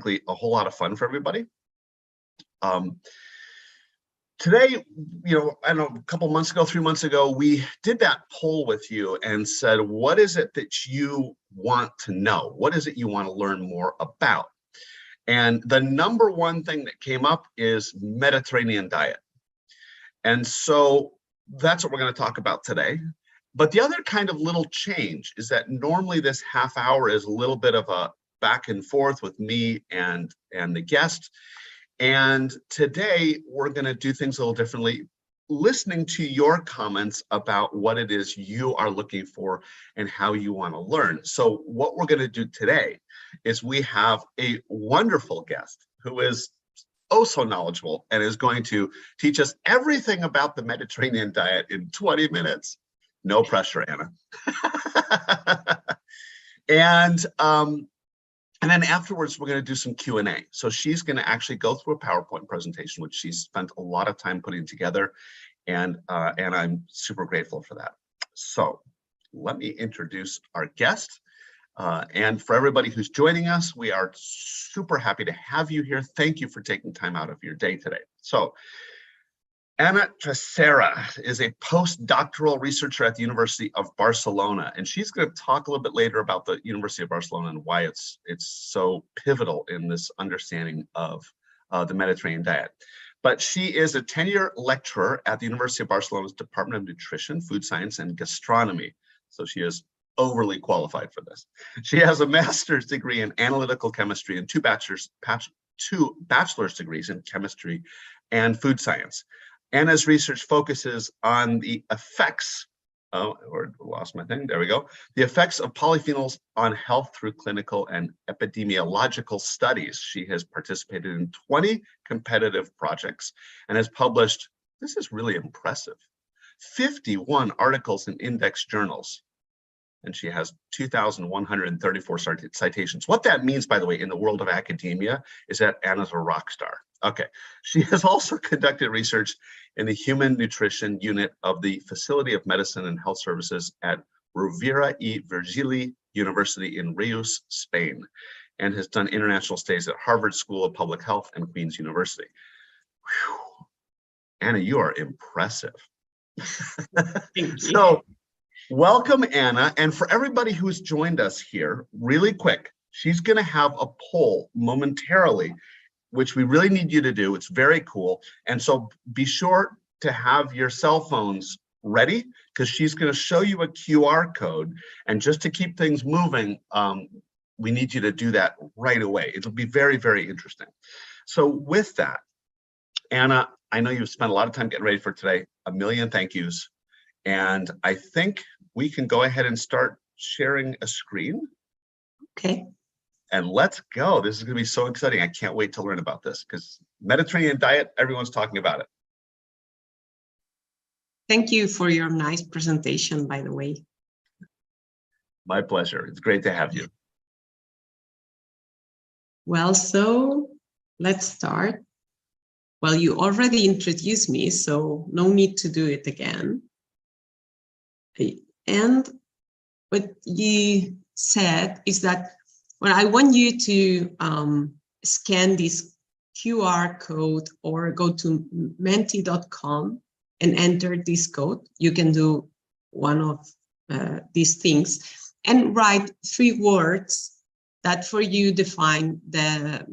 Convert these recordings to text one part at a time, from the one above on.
a whole lot of fun for everybody. Today, I don't know, a couple months ago, 3 months ago, we did that poll with you and said, what is it that you want to know? What is it you want to learn more about? And the number one thing that came up is Mediterranean diet. And so that's what we're going to talk about today. But the other kind of little change is that normally this half hour is a little bit of a back and forth with me and the guest. And today we're going to do things a little differently, listening to your comments about what it is you are looking for and how you want to learn. So what we're going to do today is we have a wonderful guest who is oh so knowledgeable and is going to teach us everything about the Mediterranean diet in 20 minutes. No pressure, Anna. And then afterwards, we're going to do some Q&A. So she's going to actually go through a PowerPoint presentation, which she's spent a lot of time putting together, and I'm super grateful for that. So let me introduce our guest. And for everybody who's joining us, we are super happy to have you here. Thank you for taking time out of your day today. So Anna Tresserra is a postdoctoral researcher at the University of Barcelona, and she's going to talk a little bit later about the University of Barcelona and why it's so pivotal in this understanding of the Mediterranean diet. But she is a tenure lecturer at the University of Barcelona's Department of Nutrition, Food Science, and Gastronomy. So she is overly qualified for this. She has a master's degree in analytical chemistry and two bachelor's degrees in chemistry and food science. Anna's research focuses on the effects, the effects of polyphenols on health through clinical and epidemiological studies. She has participated in 20 competitive projects and has published, this is really impressive, 51 articles in index journals. And she has 2,134 citations. What that means, by the way, in the world of academia is that Anna's a rock star. Okay, she has also conducted research in the Human Nutrition Unit of the Facility of Medicine and Health Services at Rovira i Virgili University in Reus, Spain, and has done international stays at Harvard School of Public Health and Queen's University. Whew. Anna, you are impressive. Thank you. So, welcome, Anna. And for everybody who's joined us here, really quick, she's going to have a poll momentarily, which we really need you to do. It's very cool. And so be sure to have your cell phones ready, because she's going to show you a QR code. And just to keep things moving, we need you to do that right away. It'll be very, very interesting. So with that, Anna, I know you've spent a lot of time getting ready for today. A million thank yous. And I think we can go ahead and start sharing a screen. Okay. And let's go. This is going to be so exciting. I can't wait to learn about this, because Mediterranean diet, everyone's talking about it. Thank you for your nice presentation, by the way. My pleasure. It's great to have you. Well, so let's start. Well, you already introduced me, so no need to do it again. And what you said is that, well, I want you to scan this QR code or go to menti.com and enter this code. You can do one of these things and write 3 words that for you define the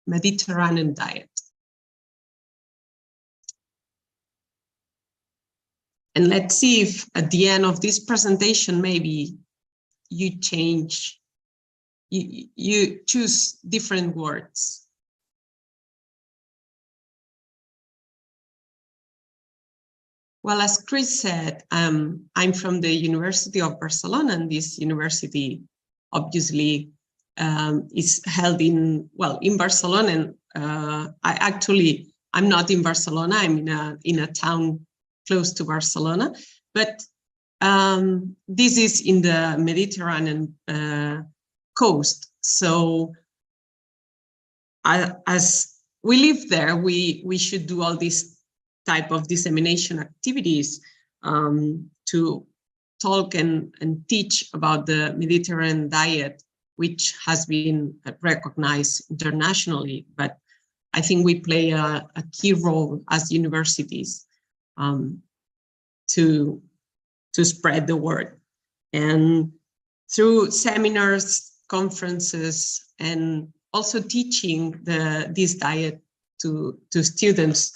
Mediterranean diet. And let's see if at the end of this presentation, maybe you change, you choose different words. Well, as Chris said, I'm from the University of Barcelona, and this university obviously is held in Barcelona. And I'm not in Barcelona, I'm in a town close to Barcelona, but this is in the Mediterranean coast. So as we live there, we should do all these type of dissemination activities to talk and teach about the Mediterranean diet which has been recognized internationally, but I think we play a key role as universities to spread the word. And through seminars, conferences, and also teaching this diet to students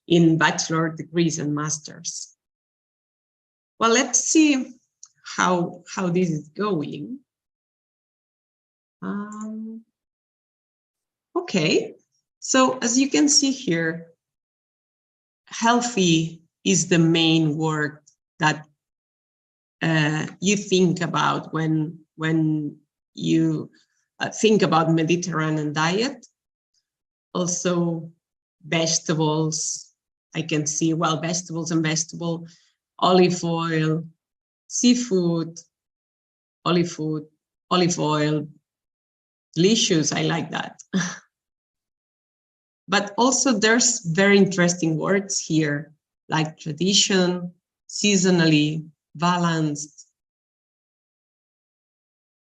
in bachelor degrees and masters. Well, let's see how this is going. Okay, so as you can see here, healthy is the main word that you think about when you think about Mediterranean diet. Also vegetables, I can see, well, vegetables and vegetable, olive oil, seafood, olive oil, delicious, I like that. But also there's very interesting words here, like tradition, seasonally, balanced.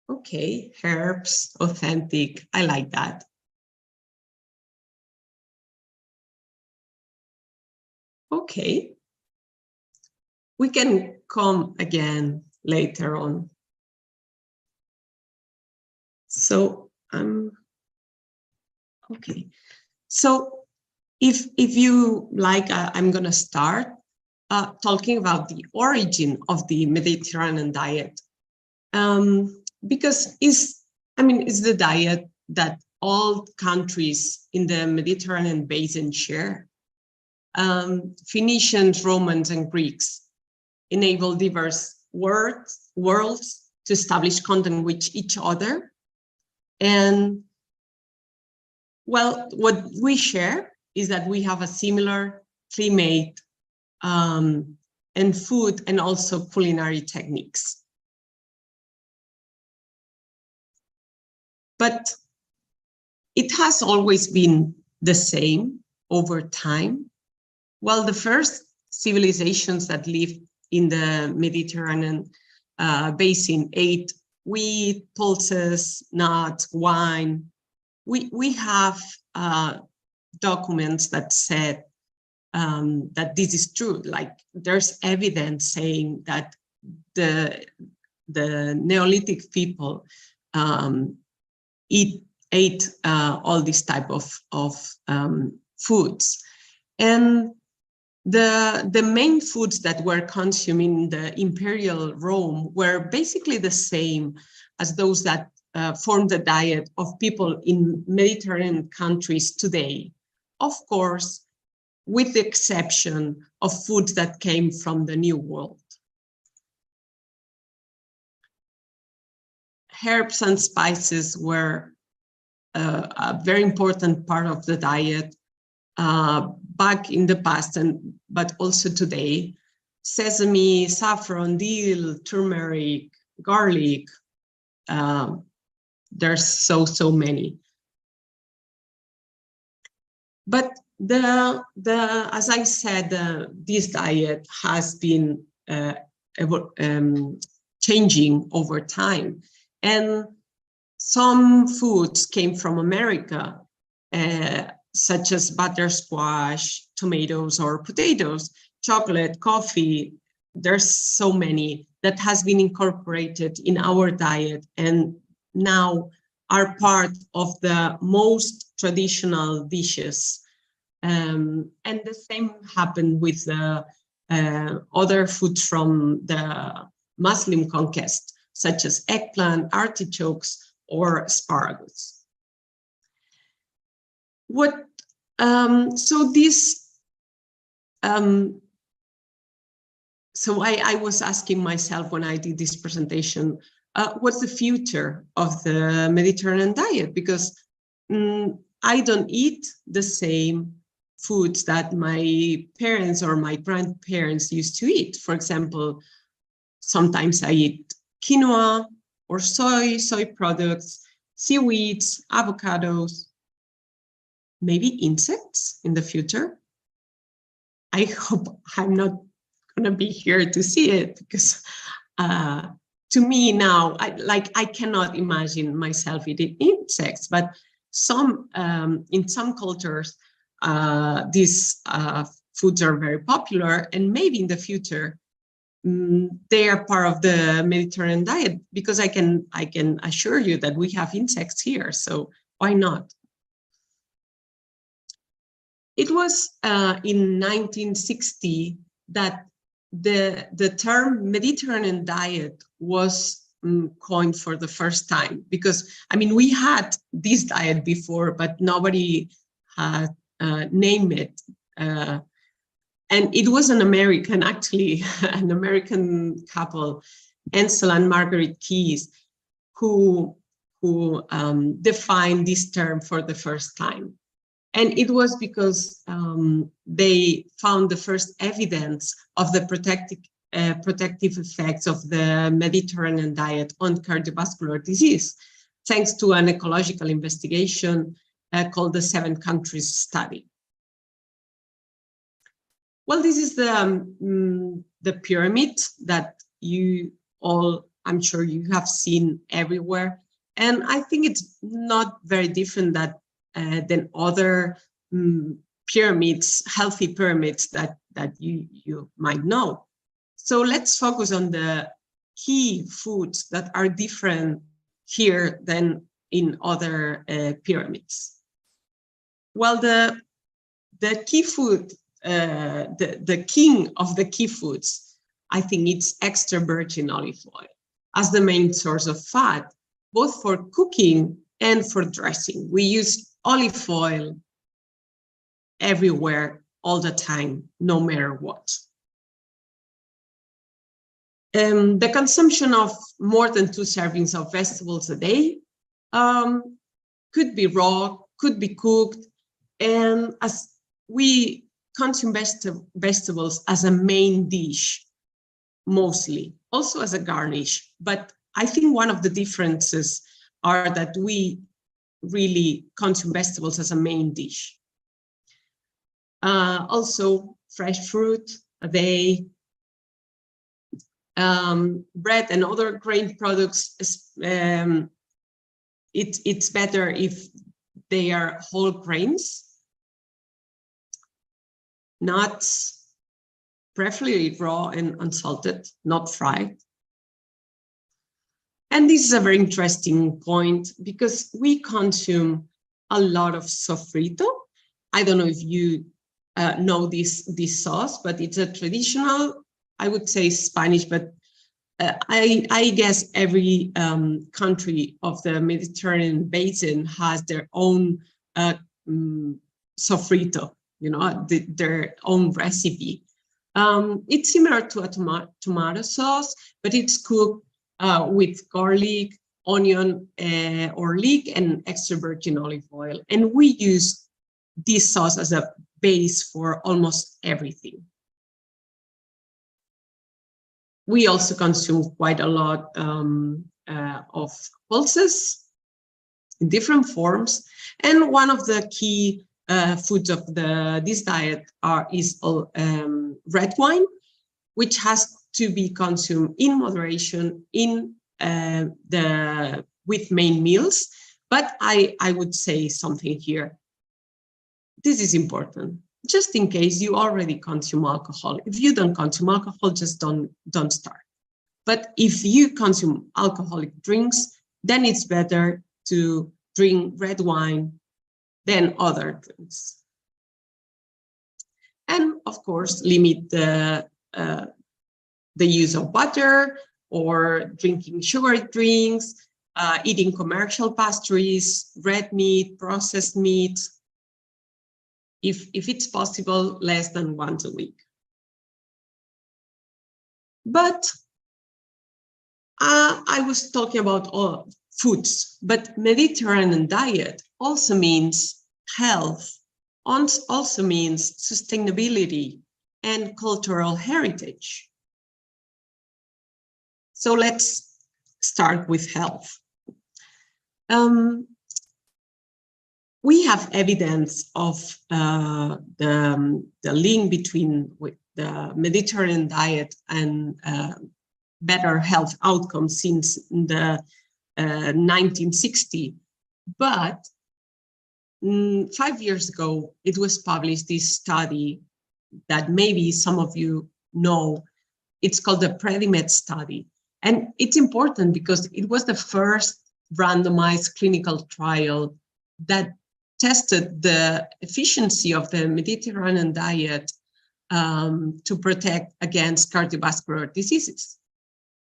Okay, herbs, authentic, I like that. Okay, we can come again later on. So, okay. So if you like, I'm gonna start talking about the origin of the Mediterranean diet. Because it's the diet that all countries in the Mediterranean basin share. Phoenicians, Romans, and Greeks enable diverse worlds to establish contact with each other. And well, what we share is that we have a similar climate and food and also culinary techniques. But it has always been the same over time. Well, the first civilizations that lived in the Mediterranean basin ate wheat, pulses, nuts, wine. We have documents that said that this is true. Like there's evidence saying that the Neolithic people ate all these type of foods. And the main foods that were consumed in the imperial Rome were basically the same as those that form the diet of people in Mediterranean countries today. Of course, with the exception of foods that came from the New World. Herbs and spices were a very important part of the diet back in the past, but also today. Sesame, saffron, dill, turmeric, garlic. There's so many. But as I said, this diet has been changing over time. And some foods came from America, such as butter squash, tomatoes or potatoes, chocolate, coffee. There's so many that has been incorporated in our diet and now are part of the most traditional dishes. And the same happened with the other foods from the Muslim conquest, such as eggplant, artichokes, or asparagus. So I was asking myself when I did this presentation, what's the future of the Mediterranean diet? Because I don't eat the same foods that my parents or my grandparents used to eat. For example, sometimes I eat quinoa or soy products, seaweeds, avocados, maybe insects in the future. I hope I'm not going to be here to see it because to me now, I cannot imagine myself eating insects, but in some cultures, these foods are very popular, and maybe in the future, they are part of the Mediterranean diet, because I can assure you that we have insects here, so why not? It was in 1960 that the term Mediterranean diet was coined for the first time, because I mean, we had this diet before, but nobody had named it. And it was an American couple, Ansel and Margaret Keyes, who defined this term for the first time. And it was because they found the first evidence of the protective effects of the Mediterranean diet on cardiovascular disease, thanks to an ecological investigation called the 7 Countries Study. Well, this is the pyramid that you all, I'm sure you have seen everywhere. And I think it's not very different than other pyramids, healthy pyramids that you might know. So let's focus on the key foods that are different here than in other pyramids. Well, the key food, the king of the key foods, I think it's extra virgin olive oil as the main source of fat, both for cooking and for dressing. We use olive oil everywhere, all the time, no matter what. The consumption of more than 2 servings of vegetables a day could be raw, could be cooked, and as we consume vegetables as a main dish, mostly, also as a garnish. But I think one of the differences are that we really consume vegetables as a main dish. Also, fresh fruit a day, bread and other grain products. It's better if they are whole grains. Nuts, preferably raw and unsalted, not fried. And this is a very interesting point, because we consume a lot of sofrito. I don't know if you know this sauce, but it's a traditional, I would say Spanish, but I guess every country of the Mediterranean basin has their own sofrito, their own recipe. It's similar to a tomato sauce, but it's cooked with garlic, onion, or leek, and extra virgin olive oil. And we use this sauce as a base for almost everything. We also consume quite a lot of pulses in different forms. And one of the key foods of this diet is red wine, which has to be consumed in moderation with main meals. But I would say something here. This is important, just in case you already consume alcohol. If you don't consume alcohol, just don't start. But if you consume alcoholic drinks, then it's better to drink red wine than other drinks. And of course, limit the use of butter or drinking sugary drinks, eating commercial pastries, red meat, processed meat. If it's possible, less than once a week. But I was talking about all foods, but Mediterranean diet also means health, also means sustainability and cultural heritage. So let's start with health. We have evidence of the link between the Mediterranean diet and better health outcomes since the 1960s. But 5 years ago, it was published this study that maybe some of you know. It's called the PREDIMED study. And it's important because it was the first randomized clinical trial that tested the efficiency of the Mediterranean diet to protect against cardiovascular diseases.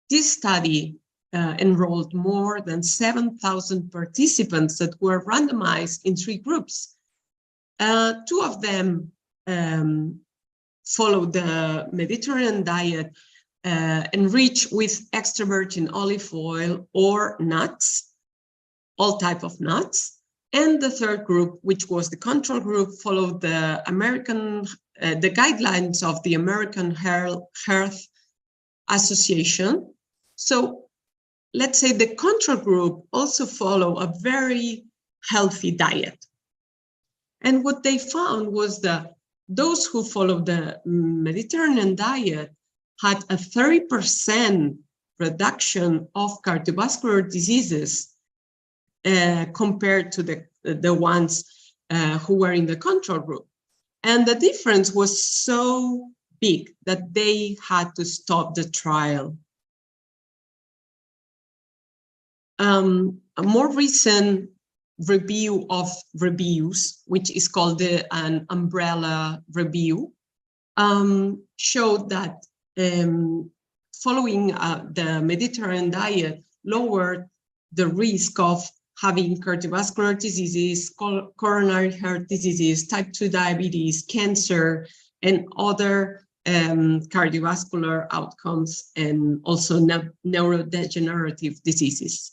This study enrolled more than 7,000 participants that were randomized in 3 groups. 2 of them followed the Mediterranean diet enriched with extra virgin olive oil or nuts, all type of nuts. And the 3rd group, which was the control group, followed the the guidelines of the American Heart Association. So let's say the control group also follow a very healthy diet. And what they found was that those who followed the Mediterranean diet had a 30% reduction of cardiovascular diseases compared to the ones who were in the control group. And the difference was so big that they had to stop the trial. A more recent review of reviews, which is called an umbrella review, showed that following the Mediterranean diet lowered the risk of having cardiovascular diseases, coronary heart diseases, type 2 diabetes, cancer, and other cardiovascular outcomes, and also neurodegenerative diseases.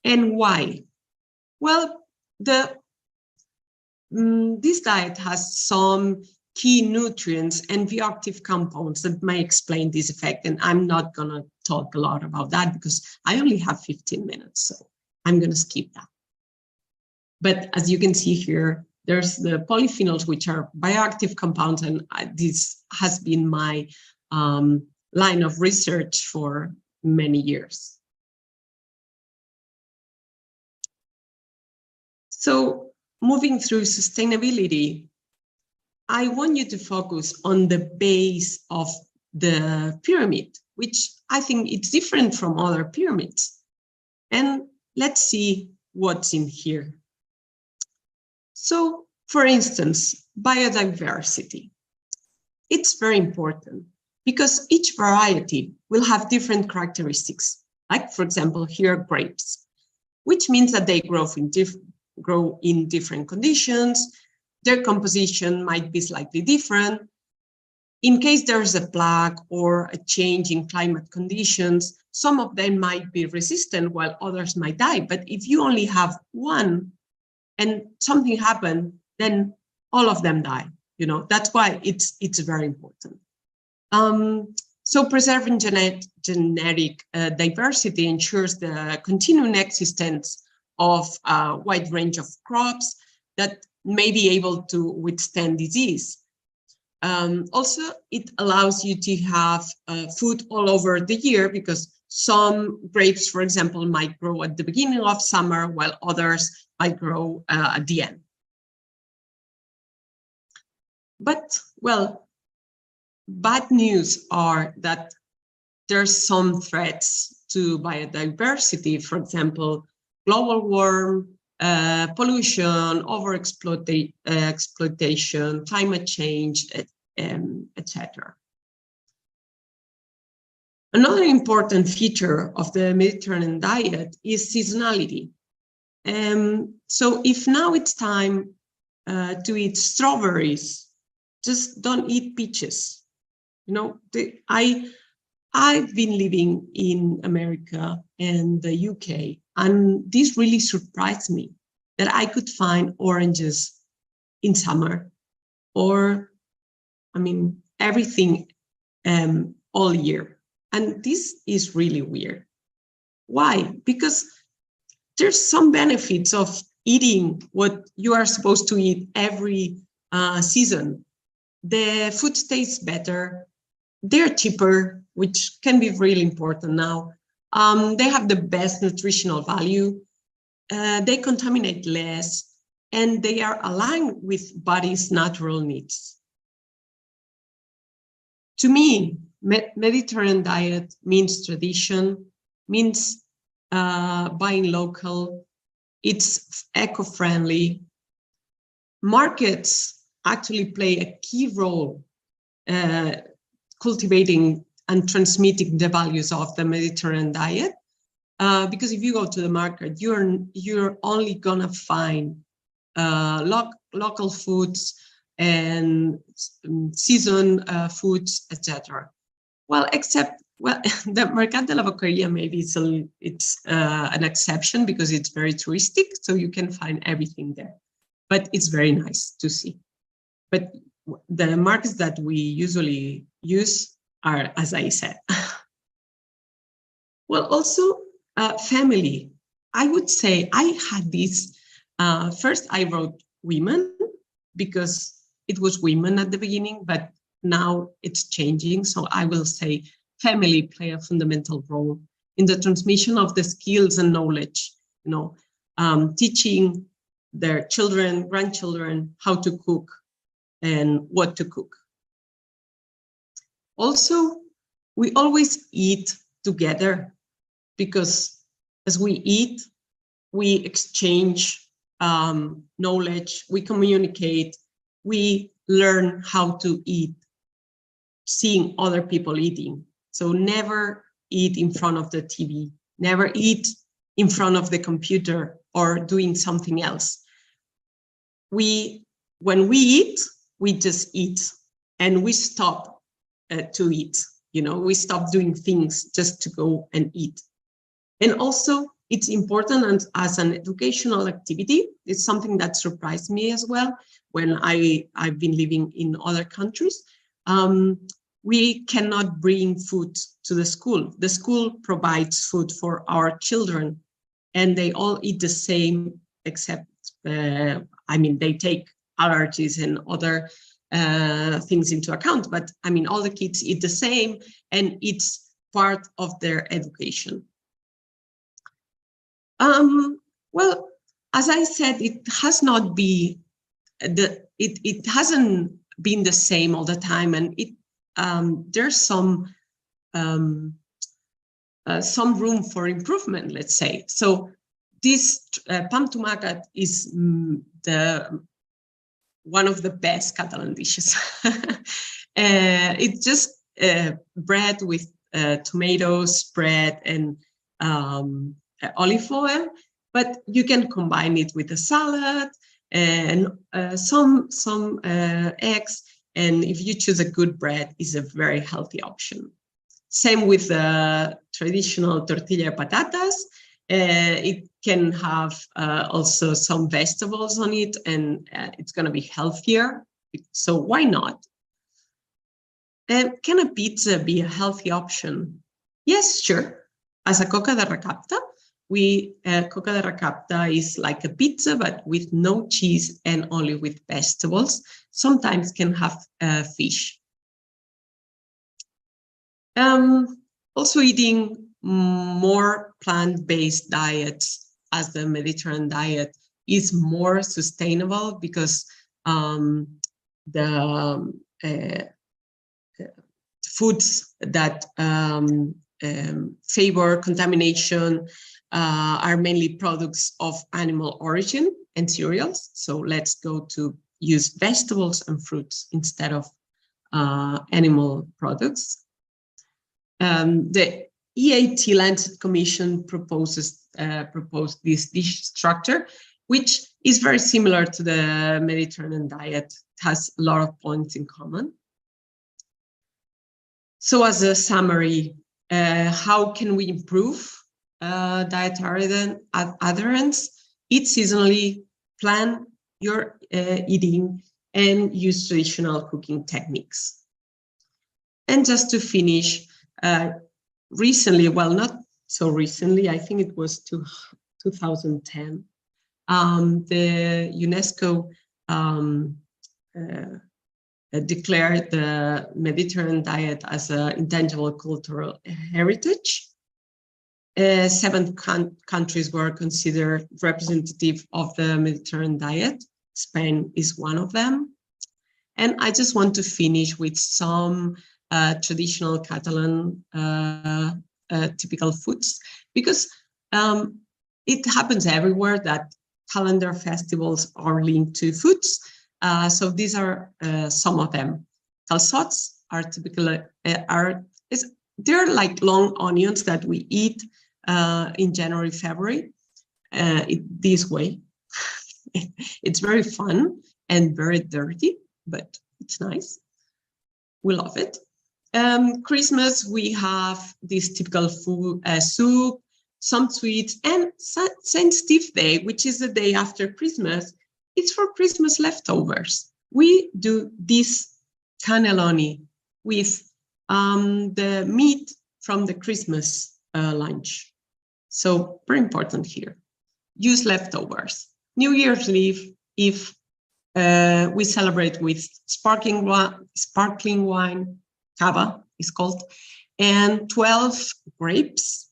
And why? Well, this diet has some key nutrients and bioactive compounds that may explain this effect. And I'm not going to talk a lot about that because I only have 15 minutes. So I'm going to skip that. But as you can see here, there's the polyphenols, which are bioactive compounds. And this has been my line of research for many years. So moving through sustainability, I want you to focus on the base of the pyramid, which I think it's different from other pyramids. And let's see what's in here. So, for instance, biodiversity. It's very important because each variety will have different characteristics. Like, for example, here grapes, which means that they grow in different conditions. Their composition might be slightly different. In case there's a plague or a change in climate conditions, some of them might be resistant while others might die. But if you only have one and something happened, then all of them die. You know, that's why it's very important. So preserving genetic diversity ensures the continuing existence of a wide range of crops that may be able to withstand disease. Also, it allows you to have food all over the year because some grapes, for example, might grow at the beginning of summer while others might grow at the end. But, well, bad news are that there's some threats to biodiversity, for example, global warming, pollution, exploitation, climate change, etc. Another important feature of the Mediterranean diet is seasonality. So if now it's time to eat strawberries, just don't eat peaches. You know, I've been living in America and the UK, and this really surprised me that I could find oranges in summer, or, I mean, everything all year. And this is really weird. Why? Because there's some benefits of eating what you are supposed to eat every season. The food tastes better. they're cheaper, which can be really important now. They have the best nutritional value. They contaminate less, and they are aligned with body's natural needs. To me, Mediterranean diet means tradition, means buying local, it's eco-friendly. Markets actually play a key role cultivating and transmitting the values of the Mediterranean diet. Because if you go to the market, you're only gonna find local foods and season foods, etc. Well, except the Mercat de la Boqueria maybe it's an exception because it's very touristic, so you can find everything there. But it's very nice to see. But the markets that we usually use are, as I said. Well, also family. I would say I had this, first I wrote women because it was women at the beginning, but now it's changing. So I will say family play a fundamental role in the transmission of the skills and knowledge, teaching their children, grandchildren, how to cook and what to cook. Also, we always eat together because as we eat, we exchange knowledge, we communicate, we learn how to eat, seeing other people eating. So never eat in front of the TV, never eat in front of the computer or doing something else. When we eat, we just eat and we stop to eat. We stop doing things just to go and eat. And also, it's important as an educational activity. It's something that surprised me as well when I've been living in other countries. We cannot bring food to the school. The school provides food for our children, and they all eat the same, except, they take allergies and other things into account. But all the kids eat the same, and it's part of their education. Well, as I said, it has not been it hasn't been the same all the time, and there's some room for improvement, let's say. So this pam tumacat is one of the best Catalan dishes. It's just bread with tomatoes, bread, and olive oil, but you can combine it with a salad and some eggs. And if you choose a good bread, it's a very healthy option. Same with the traditional tortilla de patatas. It can have also some vegetables on it, and it's going to be healthier. So why not? Can a pizza be a healthy option? Yes, sure. As a coca de recapta, coca de recapta is like a pizza, but with no cheese and only with vegetables. Sometimes can have fish. Also eating more plant-based diets as the Mediterranean diet is more sustainable because the foods that favor contamination are mainly products of animal origin and cereals. So let's go to use vegetables and fruits instead of animal products. The EAT Lancet Commission proposed this dish structure, which is very similar to the Mediterranean diet. It has a lot of points in common. So as a summary, how can we improve dietary adherence? Eat seasonally, plan your eating, and use traditional cooking techniques. And just to finish, recently, well, not so recently, I think it was 2010, the UNESCO declared the Mediterranean diet as an intangible cultural heritage. 7 countries were considered representative of the Mediterranean diet. Spain is one of them. And I just want to finish with some traditional Catalan typical foods, because it happens everywhere that calendar festivals are linked to foods. So these are some of them. Calçots are typically, they're like long onions that we eat in January, February, this way. It's very fun and very dirty, but it's nice. We love it. Christmas, we have this typical food, soup, some sweets, and St. Steve Day, which is the day after Christmas. It's for Christmas leftovers. We do this cannelloni with the meat from the Christmas lunch. So very important here. Use leftovers. New Year's Eve, we celebrate with sparkling wine, cava is called, and 12 grapes.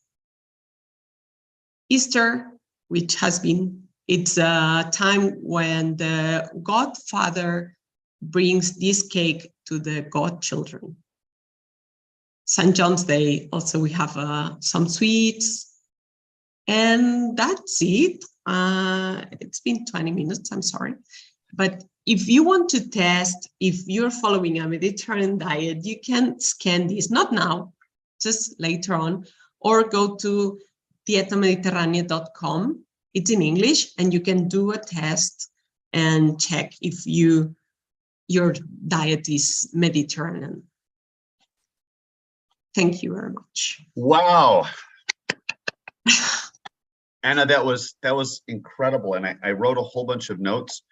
Easter, which has been, it's a time when the godfather brings this cake to the godchildren. St. John's Day, also we have some sweets. And that's it. It's been 20 minutes, I'm sorry. But if you want to test, if you're following a Mediterranean diet, you can scan this, not now, just later on, or go to dietamediterranea.com. It's in English, and you can do a test and check if your diet is Mediterranean. Thank you very much. Wow. Anna, that was incredible. And I wrote a whole bunch of notes.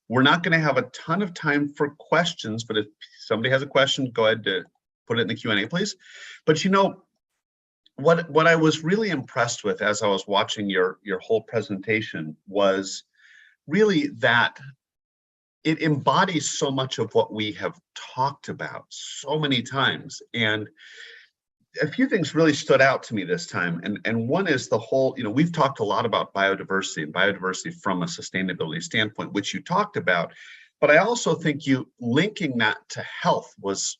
We're not going to have a ton of time for questions, but if somebody has a question, go ahead to put it in the Q&A, please. But you know, what I was really impressed with as I was watching your whole presentation was really that it embodies so much of what we have talked about so many times. And a few things really stood out to me this time. And one is the whole, you know, we've talked a lot about biodiversity and biodiversity from a sustainability standpoint, which you talked about. But I also think you linking that to health was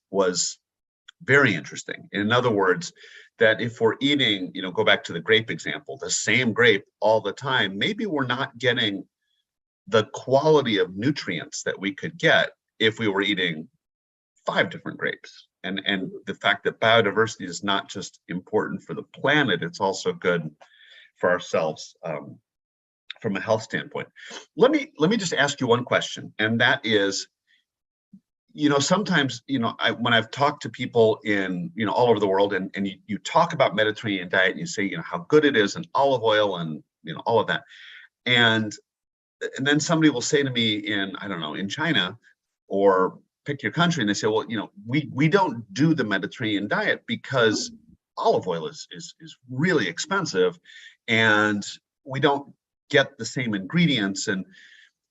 very interesting. In other words, that if we're eating, you know, go back to the grape example, the same grape all the time, maybe we're not getting the quality of nutrients that we could get if we were eating 5 different grapes. And the fact that biodiversity is not just important for the planet, it's also good for ourselves from a health standpoint. Let me just ask you one question, and that is, you know, sometimes, you know, when I've talked to people in, you know, all over the world, and you talk about Mediterranean diet, and you say, you know, how good it is, and olive oil, and, you know, all of that, and then somebody will say to me in, I don't know, in China, or pick your country, and they say, well, you know, we don't do the Mediterranean diet because olive oil is really expensive, and we don't get the same ingredients. And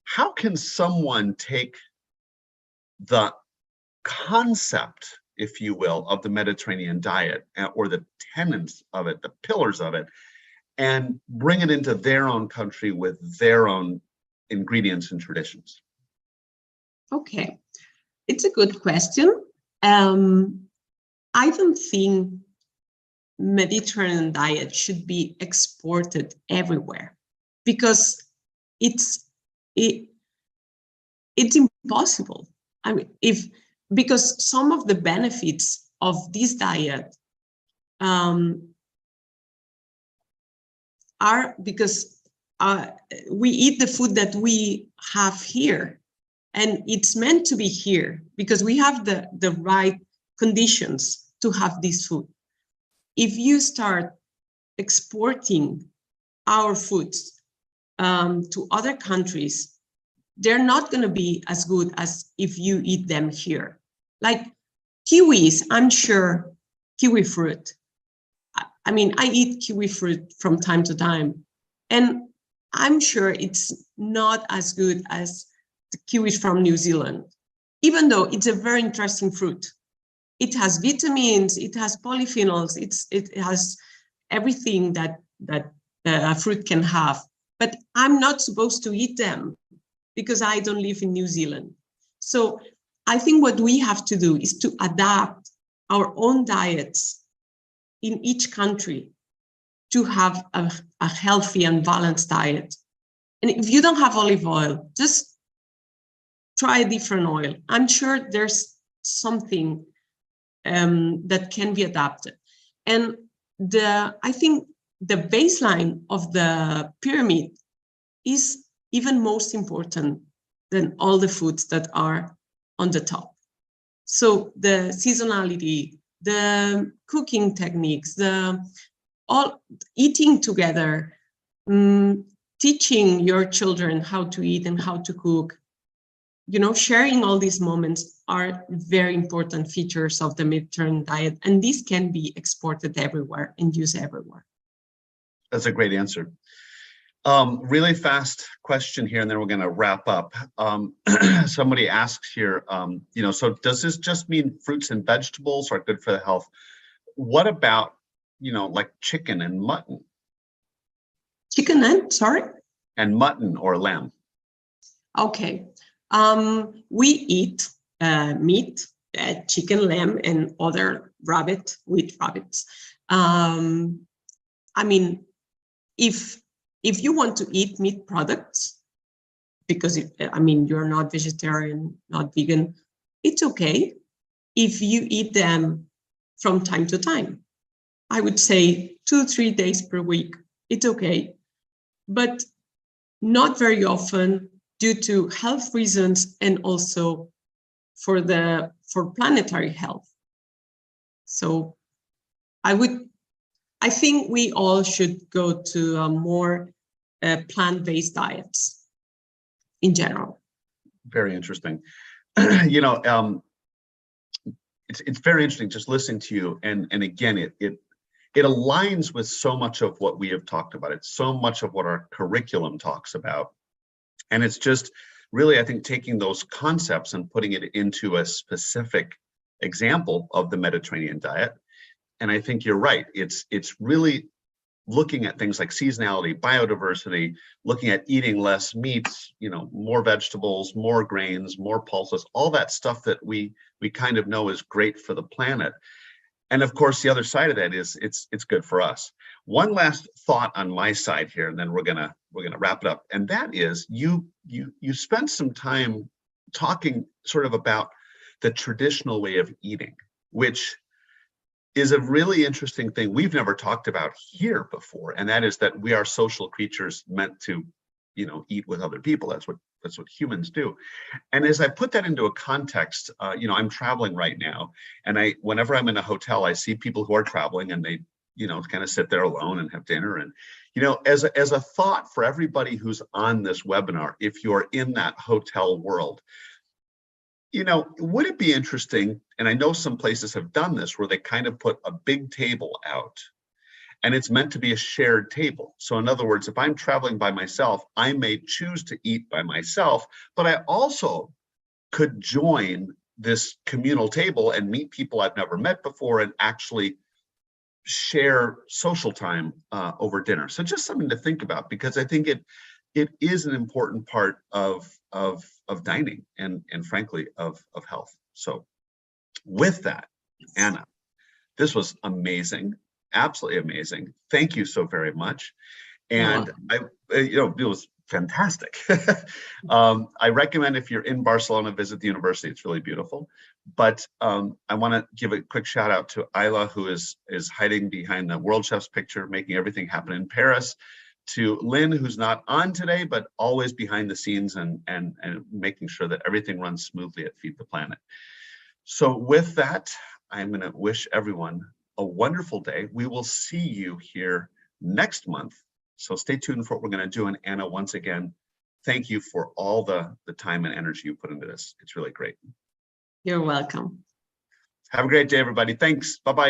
how can someone take the concept, if you will, of the Mediterranean diet, or the tenets of it, the pillars of it, and bring it into their own country with their own ingredients and traditions? Okay. It's a good question. I don't think Mediterranean diet should be exported everywhere, because it's impossible. I mean, because some of the benefits of this diet are because we eat the food that we have here. And it's meant to be here because we have the right conditions to have this food. If you start exporting our foods to other countries, they're not going to be as good as if you eat them here. Like kiwis, I'm sure, kiwi fruit. I mean, I eat kiwi fruit from time to time, and I'm sure it's not as good as the kiwis from New Zealand. even though it's a very interesting fruit. It has vitamins, it has polyphenols, it has everything that a fruit can have. But I'm not supposed to eat them because I don't live in New Zealand. So I think what we have to do is to adapt our own diets in each country to have a healthy and balanced diet. And if you don't have olive oil, just try a different oil. I'm sure there's something that can be adapted. And I think the baseline of the pyramid is even most important than all the foods that are on the top. So the seasonality, the cooking techniques, all eating together, teaching your children how to eat and how to cook, sharing all these moments are very important features of the Mediterranean diet, and this can be exported everywhere and used everywhere. That's a great answer. Really fast question here, and then we're going to wrap up. Somebody asks here, so does this just mean fruits and vegetables are good for the health? What about, like chicken and mutton? Chicken and, sorry? And mutton or lamb. Okay. We eat meat, chicken, lamb, and other wheat rabbits. I mean, if you want to eat meat products, because you're not vegetarian, not vegan, it's okay if you eat them from time to time. I would say 2-3 days per week, it's okay, but not very often due to health reasons and also for planetary health. So I think we all should go to a more plant-based diets in general. Very interesting. It's very interesting just listening to you, and again, it aligns with so much of what we have talked about. It's so much of what our curriculum talks about, and it's just really, I think, taking those concepts and putting it into a specific example of the Mediterranean diet. And I think you're right. It's really looking at things like seasonality, biodiversity, looking at eating less meats, more vegetables, more grains, more pulses, all that stuff that we kind of know is great for the planet. And of course, the other side of that is it's good for us. One last thought on my side here, and then we're gonna wrap it up. And that is you spent some time talking sort of about the traditional way of eating, which is a really interesting thing we've never talked about here before, and that is that we are social creatures meant to, eat with other people. That's what humans do. And as I put that into a context, I'm traveling right now, and whenever I'm in a hotel, I see people who are traveling, and they, kind of sit there alone and have dinner. And, as a thought for everybody who's on this webinar, if you're in that hotel world, would it be interesting, and I know some places have done this, where they kind of put a big table out, and it's meant to be a shared table. So in other words, if I'm traveling by myself, I may choose to eat by myself, but I also could join this communal table and meet people I've never met before and actually share social time over dinner. So just something to think about, because I think it is an important part of dining and frankly of health. So with that, Anna, this was amazing, absolutely amazing. Thank you so very much. And it was fantastic. I recommend, if you're in Barcelona, visit the university. It's really beautiful. But I want to give a quick shout out to Ayla, who is hiding behind the World Chefs picture, making everything happen in Paris. To Lynn, who's not on today, but always behind the scenes and making sure that everything runs smoothly at Feed the Planet. So with that, I'm going to wish everyone a wonderful day. We will see you here next month. So stay tuned for what we're going to do. And Anna, once again, thank you for all the time and energy you put into this. It's really great. You're welcome. Have a great day, everybody. Thanks. Bye-bye.